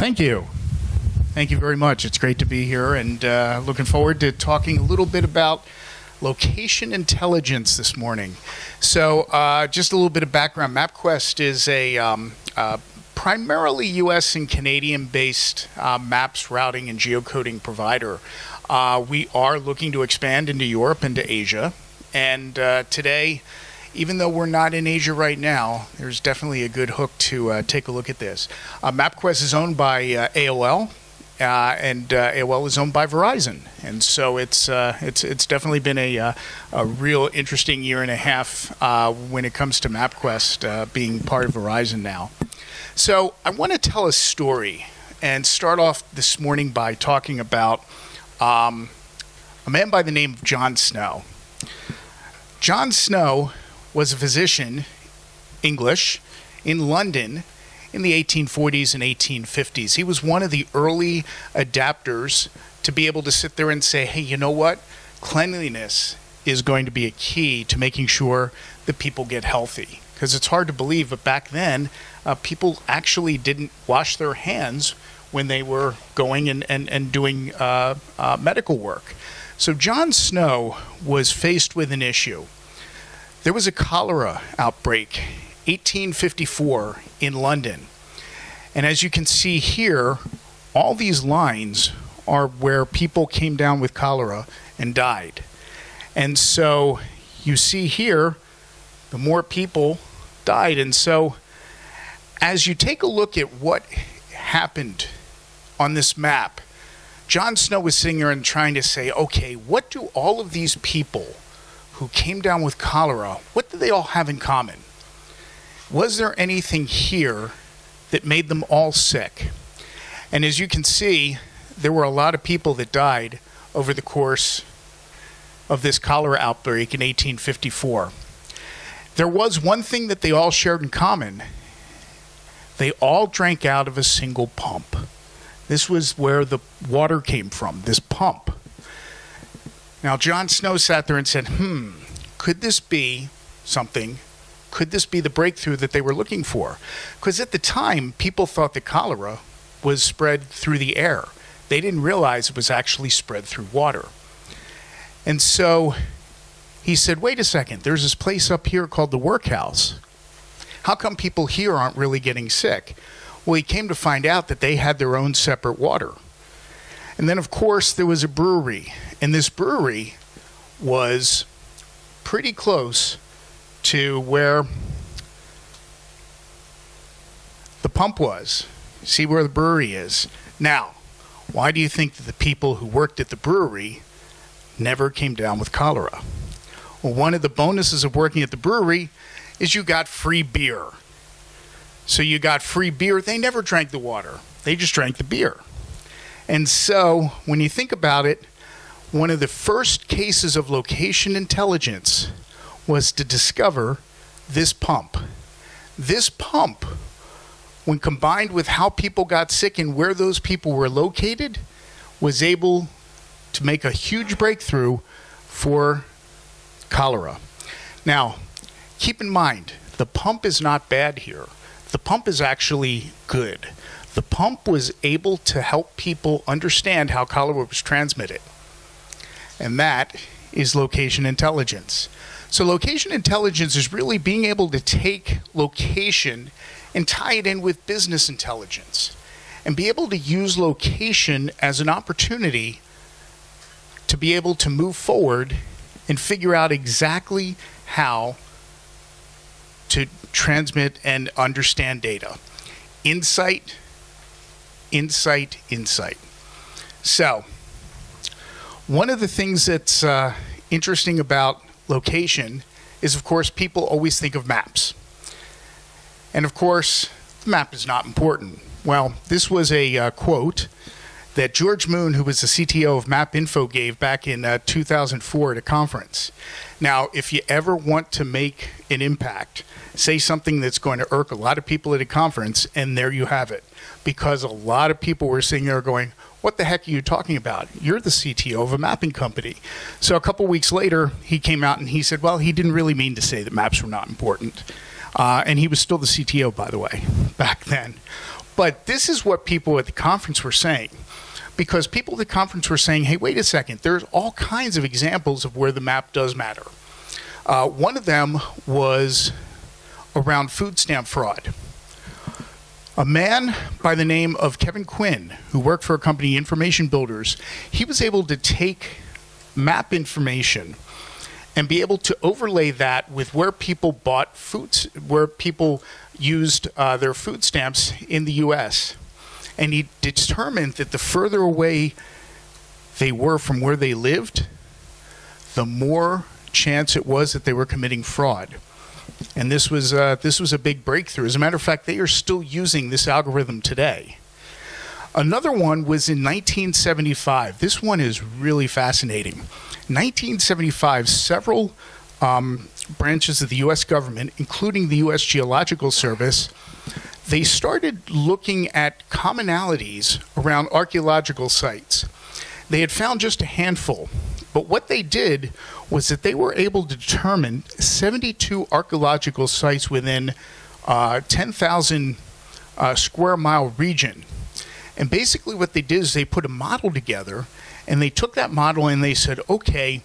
Thank you. Thank you very much. It's great to be here, and looking forward to talking a little bit about location intelligence this morning. So just a little bit of background. MapQuest is a primarily U.S. and Canadian-based maps, routing, and geocoding provider. We are looking to expand into Europe and to Asia. And today, even though we're not in Asia right now, there's definitely a good hook to take a look at this. MapQuest is owned by AOL. And AOL is owned by Verizon, and so it's definitely been a real interesting year and a half when it comes to MapQuest being part of Verizon now. So I want to tell a story and start off this morning by talking about a man by the name of John Snow. John Snow was a physician, English, in London in the 1840s and 1850s. He was one of the early adapters to be able to sit there and say, hey, you know what? Cleanliness is going to be a key to making sure that people get healthy. Because it's hard to believe, but back then, people actually didn't wash their hands when they were going and doing medical work. So John Snow was faced with an issue. There was a cholera outbreak 1854 in London. And as you can see here, all these lines are where people came down with cholera and died. And so you see here, the more people died. And so as you take a look at what happened on this map, John Snow was sitting there and trying to say, okay, what do all of these people who came down with cholera, what do they all have in common? Was there anything here that made them all sick? And as you can see, there were a lot of people that died over the course of this cholera outbreak in 1854. There was one thing that they all shared in common. They all drank out of a single pump. This was where the water came from, this pump. Now, John Snow sat there and said, could this be something? Could this be the breakthrough that they were looking for? Because at the time, people thought that cholera was spread through the air. They didn't realize it was actually spread through water. And so he said, wait a second, there's this place up here called the Workhouse. How come people here aren't really getting sick? Well, he came to find out that they had their own separate water. And then, of course, there was a brewery. And this brewery was pretty close to where the pump was. See where the brewery is. Now, why do you think that the people who worked at the brewery never came down with cholera? Well, one of the bonuses of working at the brewery is you got free beer. So you got free beer. They never drank the water. They just drank the beer. And so when you think about it, one of the first cases of location intelligence was to discover this pump. This pump, when combined with how people got sick and where those people were located, was able to make a huge breakthrough for cholera. Now, keep in mind, the pump is not bad here. The pump is actually good. The pump was able to help people understand how cholera was transmitted. And that is location intelligence. So location intelligence is really being able to take location and tie it in with business intelligence and be able to use location as an opportunity to be able to move forward and figure out exactly how to transmit and understand data. Insight, insight, insight. So one of the things that's interesting about location is, of course, people always think of maps. And, of course, the map is not important. Well, this was a quote that George Moon, who was the CTO of MapInfo, gave back in 2004 at a conference. Now, if you ever want to make an impact, say something that's going to irk a lot of people at a conference, and there you have it. Because a lot of people were sitting there going, what the heck are you talking about? You're the CTO of a mapping company. So a couple weeks later, he came out and he said, well, he didn't really mean to say that maps were not important. And he was still the CTO, by the way, back then. But this is what people at the conference were saying. Because people at the conference were saying, hey, wait a second, there's all kinds of examples of where the map does matter. One of them was around food stamp fraud. A man by the name of Kevin Quinn, who worked for a company, Information Builders, he was able to take map information and be able to overlay that with where people bought foods, where people used their food stamps in the U.S. And he determined that the further away they were from where they lived, the more chance it was that they were committing fraud. And this was a big breakthrough. As a matter of fact, they are still using this algorithm today. Another one was in 1975. This one is really fascinating. 1975, several branches of the U.S. government, including the U.S. Geological Service, they started looking at commonalities around archaeological sites. They had found just a handful, but what they did was that they were able to determine 72 archaeological sites within 10,000 square mile region. And basically what they did is they put a model together, and they took that model and they said, okay,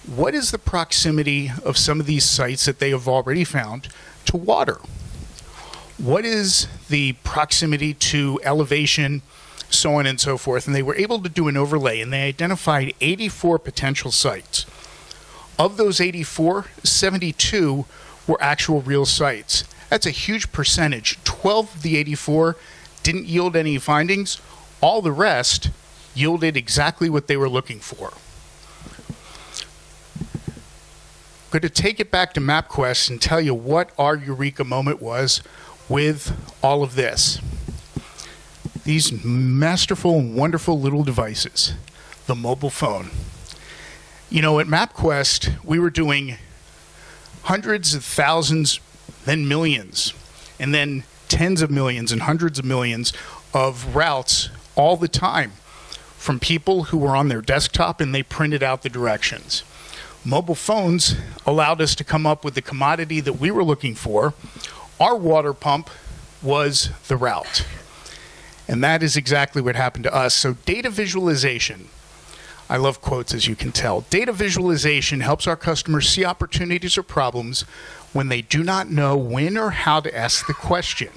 what is the proximity of some of these sites that they have already found to water? What is the proximity to elevation, so on and so forth? And they were able to do an overlay, and they identified 84 potential sites. Of those 84, 72 were actual real sites. That's a huge percentage. 12 of the 84 didn't yield any findings. All the rest yielded exactly what they were looking for. I'm going to take it back to MapQuest and tell you what our eureka moment was with all of this. These masterful and wonderful little devices, the mobile phone. You know, at MapQuest, we were doing hundreds of thousands, then millions, and then tens of millions and hundreds of millions of routes all the time from people who were on their desktop and they printed out the directions. Mobile phones allowed us to come up with the commodity that we were looking for. Our water pump was the route. And that is exactly what happened to us. So data visualization. I love quotes, as you can tell. Data visualization helps our customers see opportunities or problems when they do not know when or how to ask the question.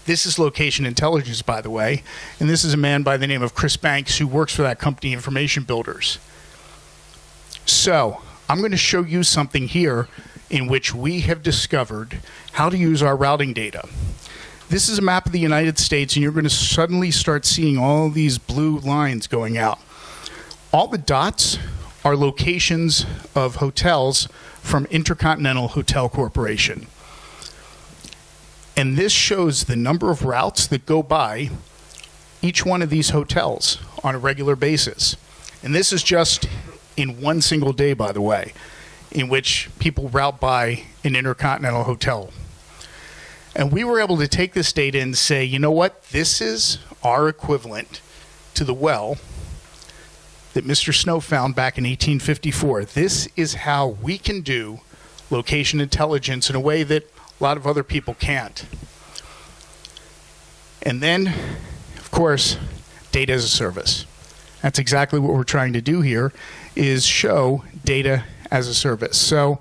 This is location intelligence, by the way. And this is a man by the name of Chris Banks who works for that company, Information Builders. So I'm going to show you something here in which we have discovered how to use our routing data. This is a map of the United States, and you're going to suddenly start seeing all these blue lines going out. All the dots are locations of hotels from Intercontinental Hotel Corporation. And this shows the number of routes that go by each one of these hotels on a regular basis. And this is just in one single day, by the way, in which people route by an Intercontinental Hotel. And we were able to take this data and say, you know what? This is our equivalent to the well that Mr. Snow found back in 1854. This is how we can do location intelligence in a way that a lot of other people can't. And then, of course, data as a service. That's exactly what we're trying to do here, is show data as a service. So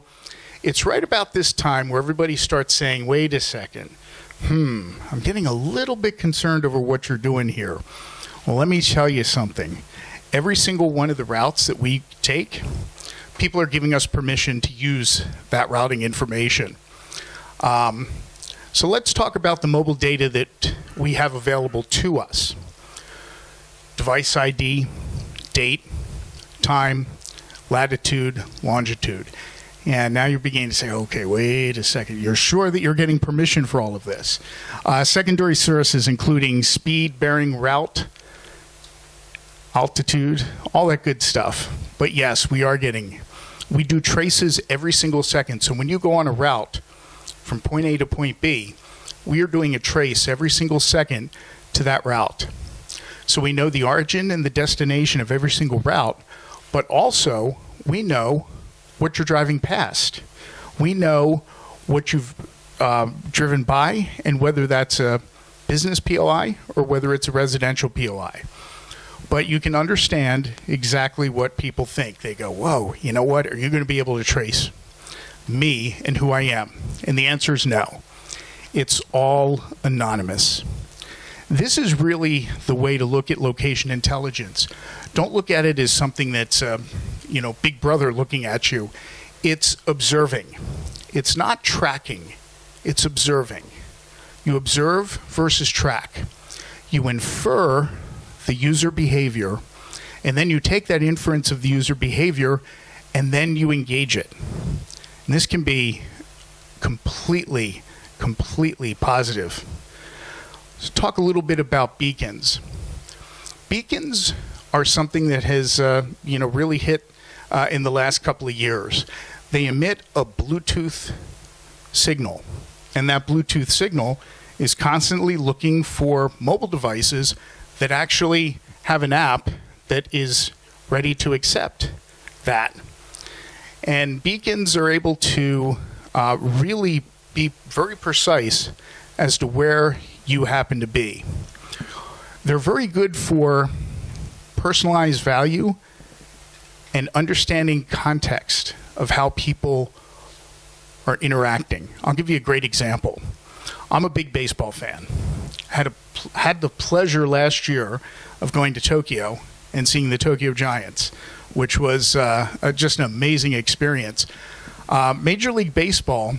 it's right about this time where everybody starts saying, wait a second, I'm getting a little bit concerned over what you're doing here. Well, let me tell you something. Every single one of the routes that we take, people are giving us permission to use that routing information. So let's talk about the mobile data that we have available to us. Device ID, date, time, latitude, longitude. And now you're beginning to say, okay, wait a second. You're sure that you're getting permission for all of this? Secondary services including speed, bearing, route, altitude, all that good stuff. But yes, we do traces every single second. So when you go on a route from point A to point B, we are doing a trace every single second to that route. So we know the origin and the destination of every single route, but also we know what you're driving past. We know what you've driven by and whether that's a business POI or whether it's a residential POI. But you can understand exactly what people think. They go, whoa, you know what? Are you going to be able to trace me and who I am? And the answer is no. It's all anonymous. This is really the way to look at location intelligence. Don't look at it as something that's, Big Brother looking at you. It's observing. It's not tracking. It's observing. You observe versus track. You infer the user behavior, and then you take that inference of the user behavior, and then you engage it. And this can be completely positive. Let's talk a little bit about beacons. Beacons are something that has, really hit in the last couple of years. They emit a Bluetooth signal, and that Bluetooth signal is constantly looking for mobile devices that actually have an app that is ready to accept that. And beacons are able to really be very precise as to where you happen to be. They're very good for personalized value and understanding context of how people are interacting. I'll give you a great example. I'm a big baseball fan. Had the pleasure last year of going to Tokyo and seeing the Tokyo Giants, which was just an amazing experience. Major League Baseball,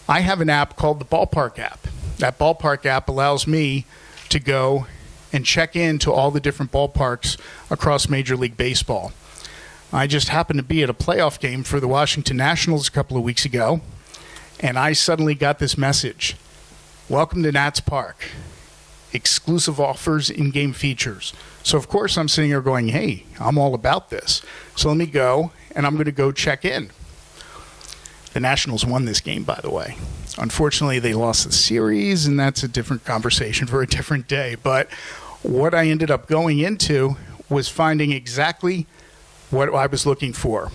I have an app called the Ballpark app. That Ballpark app allows me to go and check into all the different ballparks across Major League Baseball. I just happened to be at a playoff game for the Washington Nationals a couple of weeks ago, and I suddenly got this message. Welcome to Nats Park. Exclusive offers, in-game features. So, of course, I'm sitting here going, hey, I'm all about this. So let me go, and I'm going to go check in. The Nationals won this game, by the way. Unfortunately, they lost the series, and that's a different conversation for a different day. But what I ended up going into was finding exactly what I was looking for.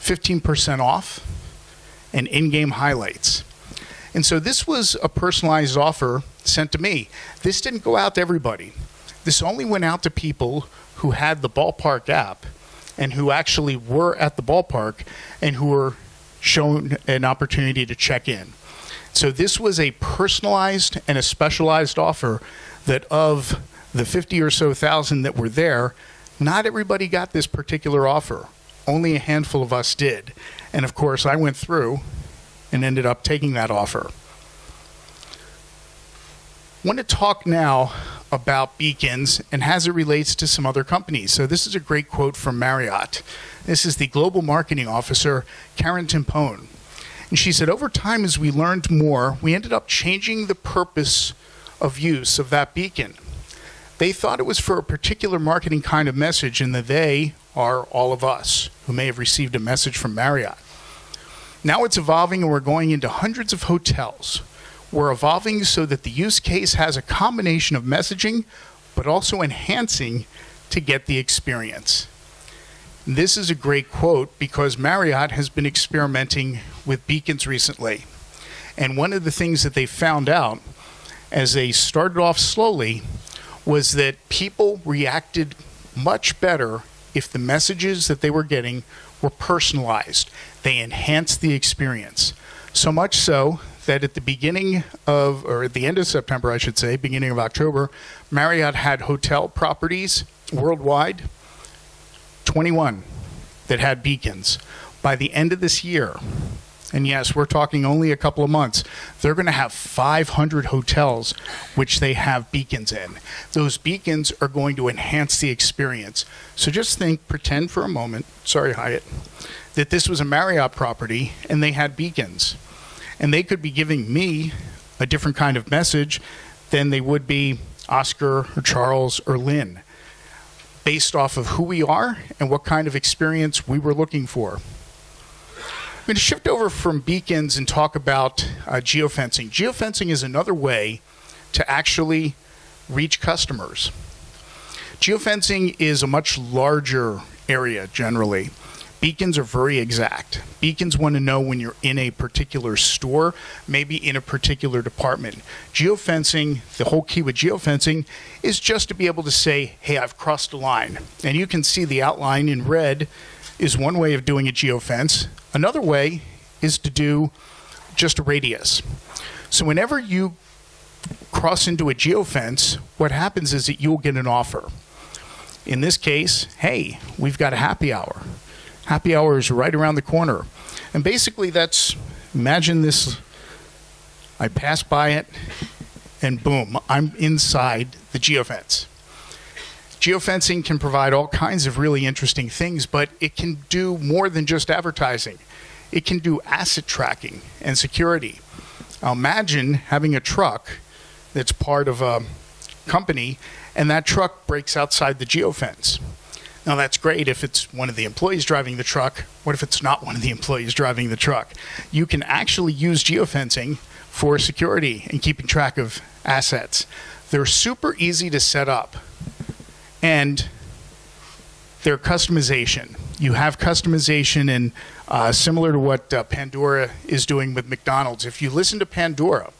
15% off and in-game highlights. And so this was a personalized offer sent to me. This didn't go out to everybody. This only went out to people who had the Ballpark app and who actually were at the ballpark and who were shown an opportunity to check in. So this was a personalized and a specialized offer that of the 50 or so thousand that were there, not everybody got this particular offer. Only a handful of us did. And of course, I went through and ended up taking that offer. I want to talk now about beacons and as it relates to some other companies. So this is a great quote from Marriott. This is the Global Marketing Officer, Karen Timpone. And she said, over time, as we learned more, we ended up changing the purpose of use of that beacon. They thought it was for a particular marketing kind of message, and that they are all of us who may have received a message from Marriott. Now it's evolving, and we're going into hundreds of hotels. We're evolving so that the use case has a combination of messaging, but also enhancing to get the experience. This is a great quote because Marriott has been experimenting with beacons recently. And one of the things that they found out as they started off slowly was that people reacted much better if the messages that they were getting were personalized. They enhanced the experience. So much so that at the beginning of, or at the end of September, I should say, beginning of October, Marriott had hotel properties worldwide, 21 that had beacons. By the end of this year, and yes, we're talking only a couple of months, they're going to have 500 hotels which they have beacons in. Those beacons are going to enhance the experience. So just pretend for a moment, sorry Hyatt, that this was a Marriott property and they had beacons. And they could be giving me a different kind of message than they would be Oscar or Charles or Lynn, based off of who we are and what kind of experience we were looking for. I'm going to shift over from beacons and talk about geofencing. Geofencing is another way to actually reach customers. Geofencing is a much larger area generally, Beacons are very exact. Beacons want to know when you're in a particular store, maybe in a particular department. Geofencing, the whole key with geofencing is just to be able to say, hey, I've crossed a line. And you can see the outline in red is one way of doing a geofence. Another way is to do just a radius. So whenever you cross into a geofence, what happens is that you'll get an offer. In this case, hey, we've got a happy hour. Happy hour is right around the corner. And basically that's, imagine this, I pass by it and boom, I'm inside the geofence. Geofencing can provide all kinds of really interesting things, but it can do more than just advertising. It can do asset tracking and security. Now imagine having a truck that's part of a company and that truck breaks outside the geofence. Now that's great if it's one of the employees driving the truck. What if it's not one of the employees driving the truck? You can actually use geofencing for security and keeping track of assets. They're super easy to set up and they're customization. You have customization and similar to what Pandora is doing with McDonald's. If you listen to Pandora,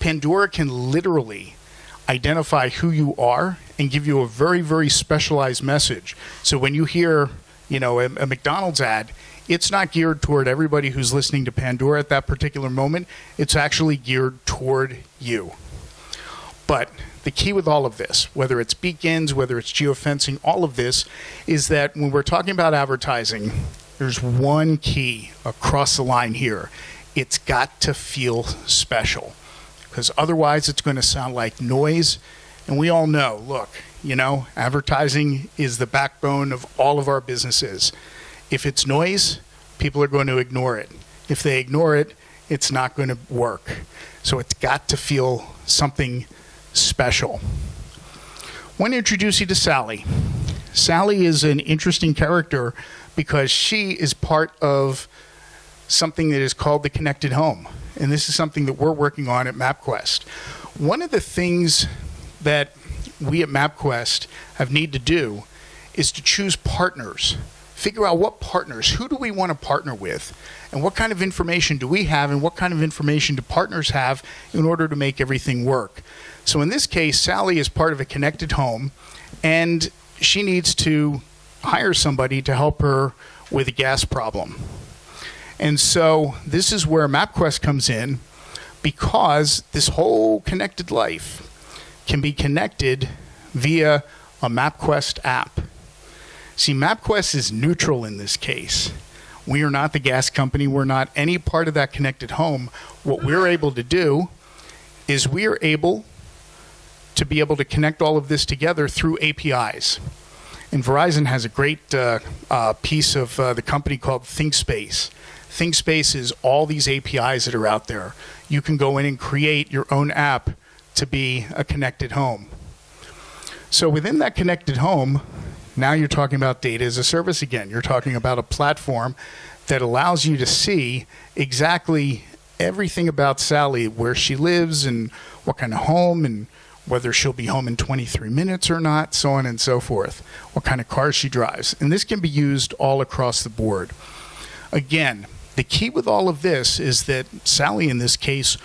Pandora can literally identify who you are and give you a very, very specialized message. So when you hear, a McDonald's ad, it's not geared toward everybody who's listening to Pandora at that particular moment. It's actually geared toward you. But the key with all of this, whether it's beacons, whether it's geofencing, all of this is that when we're talking about advertising, there's one key across the line here. It's got to feel special, because otherwise it's going to sound like noise. And we all know, look, advertising is the backbone of all of our businesses. If it's noise, people are going to ignore it. If they ignore it, it's not going to work. So it's got to feel something special. I want to introduce you to Sally. Sally is an interesting character because she is part of something that is called the connected home. And this is something that we're working on at MapQuest. One of the things that we at MapQuest have need to do is to choose partners. Figure out what partners, who do we want to partner with, and what kind of information do we have, and what kind of information do partners have in order to make everything work. So in this case, Sally is part of a connected home, and she needs to hire somebody to help her with a gas problem. And so this is where MapQuest comes in, because this whole connected life can be connected via a MapQuest app. See, MapQuest is neutral in this case. We are not the gas company. We're not any part of that connected home. What we're able to do is we are able to be able to connect all of this together through APIs. And Verizon has a great piece of the company called ThinkSpace. ThinkSpace is all these APIs that are out there. You can go in and create your own app to be a connected home. So within that connected home, now you're talking about data as a service again. You're talking about a platform that allows you to see exactly everything about Sally, where she lives and what kind of home and whether she'll be home in 23 minutes or not, so on and so forth, what kind of car she drives. And this can be used all across the board. Again, the key with all of this is that Sally, in this case,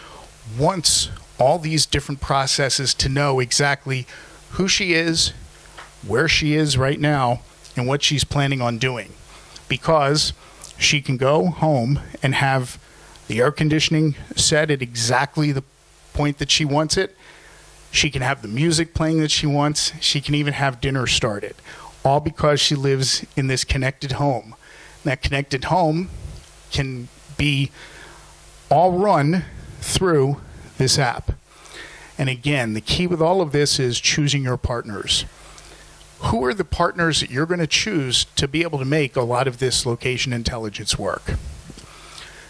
wants all these different processes to know exactly who she is, where she is right now, and what she's planning on doing. Because she can go home and have the air conditioning set at exactly the point that she wants it. She can have the music playing that she wants. She can even have dinner started, all because she lives in this connected home. That connected home can be all run through this app. And again, the key with all of this is choosing your partners. Who are the partners that you're going to choose to be able to make a lot of this location intelligence work?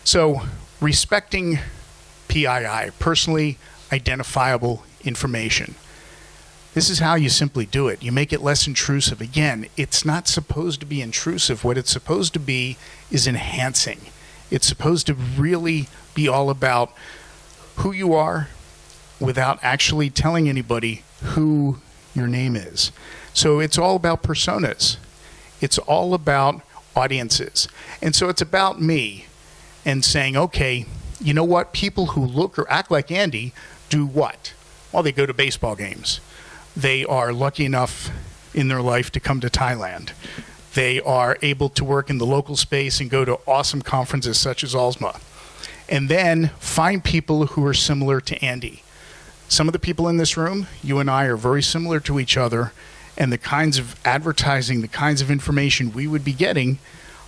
So, respecting PII, personally identifiable information. This is how you simply do it. You make it less intrusive. Again, it's not supposed to be intrusive. What it's supposed to be is enhancing. It's supposed to really be all about who you are without actually telling anybody who your name is. So it's all about personas. It's all about audiences. And so it's about me and saying, okay, you know what? People who look or act like Andy do what? Well, they go to baseball games. They are lucky enough in their life to come to Thailand. They are able to work in the local space and go to awesome conferences such as ALSMA. And then find people who are similar to Andy. Some of the people in this room, you and I, are very similar to each other, and the kinds of advertising, the kinds of information we would be getting,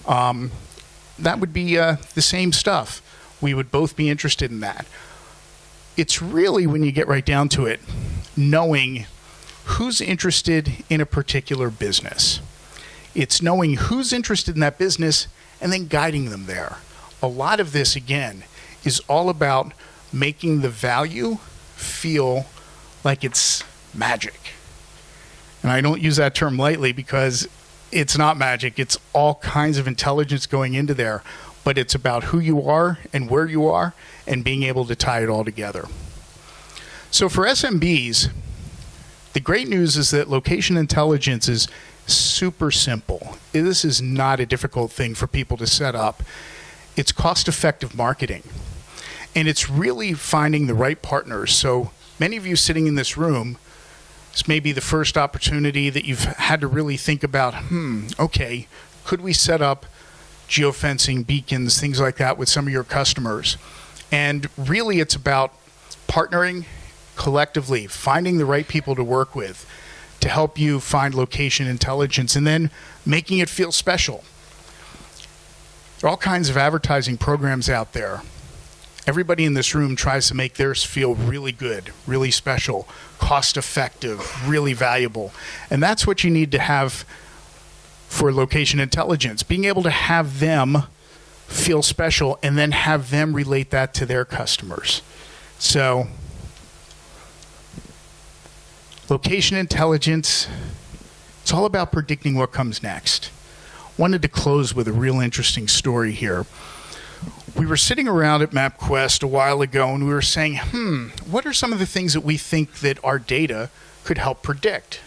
that would be the same stuff. We would both be interested in that. It's really, when you get right down to it, knowing who's interested in a particular business. It's knowing who's interested in that business and then guiding them there. A lot of this, again, is all about making the value feel like it's magic. And I don't use that term lightly because it's not magic. It's all kinds of intelligence going into there. But it's about who you are and where you are and being able to tie it all together. So for SMBs, the great news is that location intelligence is super simple. This is not a difficult thing for people to set up. It's cost-effective marketing. And it's really finding the right partners. So many of you sitting in this room, this may be the first opportunity that you've had to really think about, okay, could we set up geofencing, beacons, things like that with some of your customers? And really it's about partnering collectively, finding the right people to work with to help you find location intelligence and then making it feel special. There are all kinds of advertising programs out there. Everybody in this room tries to make theirs feel really good, really special, cost-effective, really valuable. And that's what you need to have for location intelligence, being able to have them feel special and then have them relate that to their customers. So, location intelligence, it's all about predicting what comes next. Wanted to close with a real interesting story here. We were sitting around at MapQuest a while ago and we were saying, what are some of the things that we think that our data could help predict?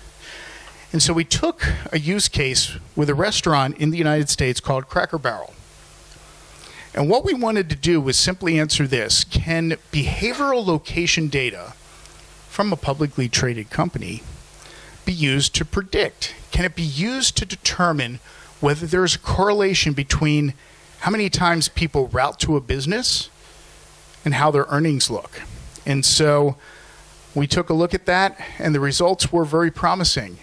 And so we took a use case with a restaurant in the United States called Cracker Barrel. And what we wanted to do was simply answer this: can behavioral location data from a publicly traded company be used to predict? Can it be used to determine whether there's a correlation between how many times people route to a business and how their earnings look? And so we took a look at that, and the results were very promising.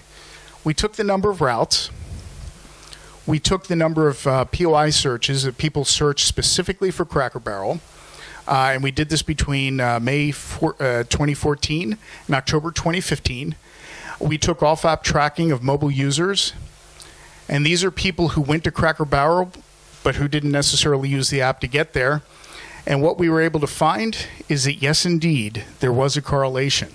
We took the number of routes. We took the number of POI searches that people searched specifically for Cracker Barrel. And we did this between May 2014 and October 2015. We took off-app tracking of mobile users. And these are people who went to Cracker Barrel, but who didn't necessarily use the app to get there. And what we were able to find is that, yes, indeed, there was a correlation.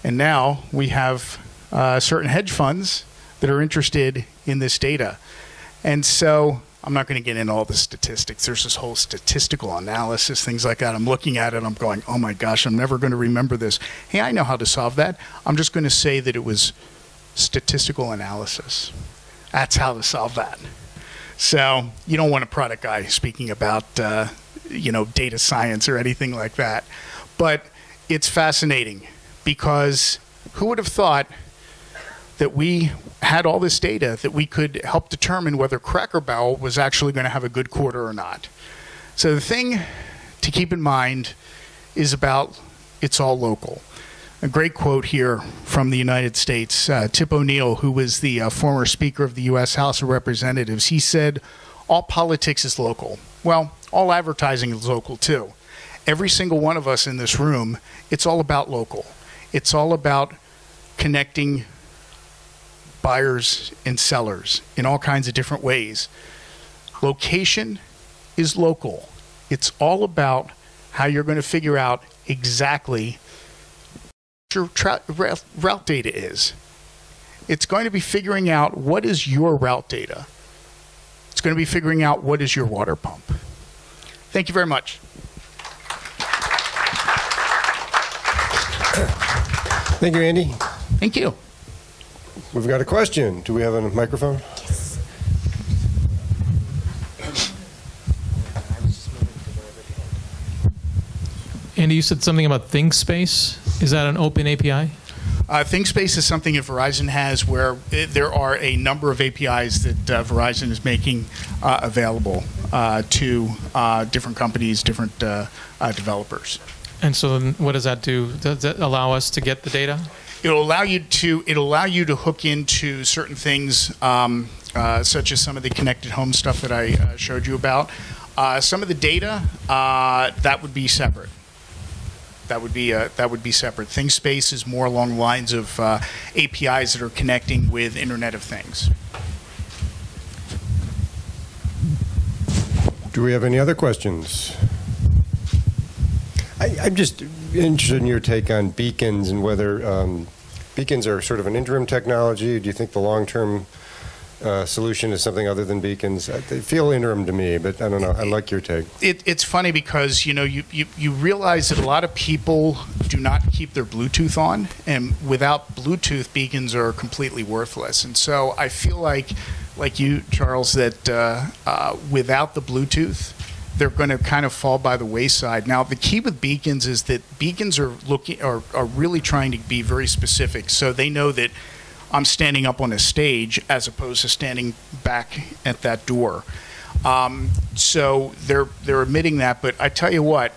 And now we have certain hedge funds that are interested in this data. And so I'm not going to get into all the statistics. There's this whole statistical analysis, things like that. I'm looking at it, I'm going, oh my gosh, I'm never going to remember this. Hey, I know how to solve that. I'm just going to say that it was statistical analysis. That's how to solve that. So you don't want a product guy speaking about data science or anything like that. But it's fascinating because who would have thought that we had all this data that we could help determine whether Cracker Barrel was actually going to have a good quarter or not. So the thing to keep in mind is about it's all local. A great quote here from the United States. Tip O'Neill, who was the former Speaker of the U.S. House of Representatives, he said, all politics is local. Well, all advertising is local too. Every single one of us in this room, it's all about local. It's all about connecting buyers and sellers in all kinds of different ways. Location is local. It's all about how you're going to figure out exactly what your route data is. It's going to be figuring out what is your route data. It's going to be figuring out what is your water pump. Thank you very much. Thank you, Andy. Thank you. We've got a question. Do we have a microphone? Yes. Andy, you said something about ThinkSpace. Is that an open API? ThinkSpace is something that Verizon has where there are a number of APIs that Verizon is making available to different companies, different developers. And so then what does that do? Does that allow us to get the data? It'll allow you to hook into certain things, such as some of the connected home stuff that I showed you about. Some of the data that would be separate. That would be separate. ThinkSpace is more along the lines of APIs that are connecting with Internet of Things. Do we have any other questions? I'm just interested in your take on beacons and whether beacons are sort of an interim technology. Do you think the long-term solution is something other than beacons? They feel interim to me, but I don't know. I like your take. It's funny because you realize that a lot of people do not keep their Bluetooth on, and without Bluetooth, beacons are completely worthless. And so I feel like you, Charles, that without the Bluetooth, they're going to kind of fall by the wayside. Now, the key with beacons is that beacons are really trying to be very specific, so they know that I'm standing up on a stage as opposed to standing back at that door. So they're admitting that, but I tell you what,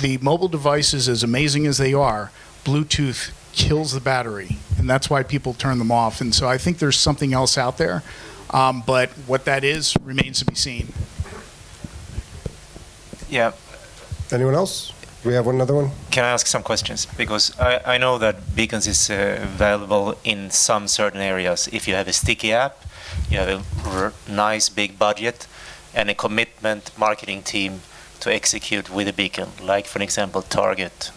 the mobile devices, as amazing as they are, Bluetooth kills the battery, and that's why people turn them off. And so I think there's something else out there, but what that is remains to be seen. Yeah. Anyone else? We have another one? Can I ask some questions? Because I know that beacons is valuable in some certain areas. If you have a sticky app, you have a nice big budget and a commitment marketing team to execute with a beacon, like for example Target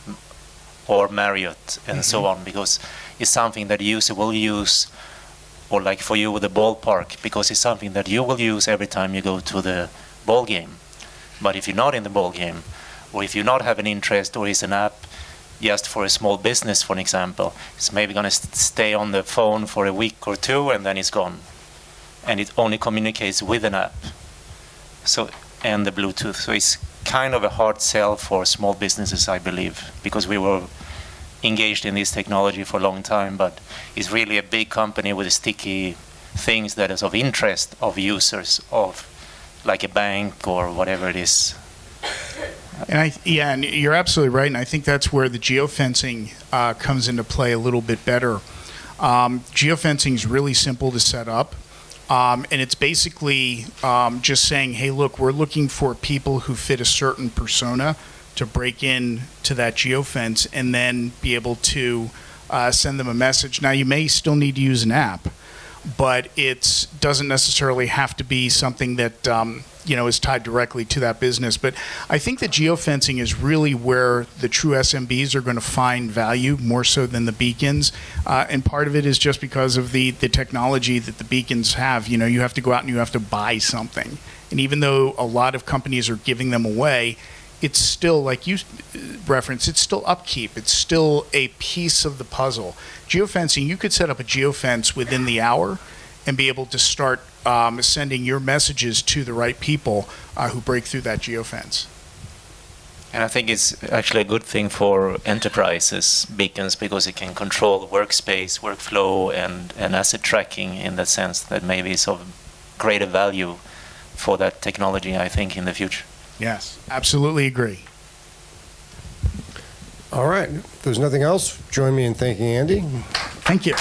or Marriott and so on, because it's something that the user will use, or like for you with the ballpark, because it's something that you will use every time you go to the ball game. But if you're not in the ball game, or if you not have an interest, or it's an app just for a small business, for example, it's maybe going to stay on the phone for a week or two, and then it's gone. And it only communicates with an app, so, and the Bluetooth. So it's kind of a hard sell for small businesses, I believe, because we were engaged in this technology for a long time, but it's really a big company with sticky things that is of interest of users of, like a bank or whatever it is. And and you're absolutely right, and I think that's where the geofencing comes into play a little bit better. Geofencing is really simple to set up, and it's basically just saying, hey, look, we're looking for people who fit a certain persona to break in to that geofence and then be able to send them a message. Now, you may still need to use an app, but it doesn't necessarily have to be something that is tied directly to that business. But I think that geofencing is really where the true SMBs are going to find value more so than the beacons. And part of it is just because of the technology that the beacons have. You have to go out and you have to buy something. And even though a lot of companies are giving them away, it's still, like you referenced, it's still upkeep. It's still a piece of the puzzle. Geofencing, you could set up a geofence within the hour and be able to start sending your messages to the right people who break through that geofence. And I think it's actually a good thing for enterprises, beacons, because it can control workspace, workflow, and asset tracking in that sense that maybe is of greater value for that technology, I think, in the future. Yes, absolutely agree. All right. If there's nothing else, join me in thanking Andy. Thank you.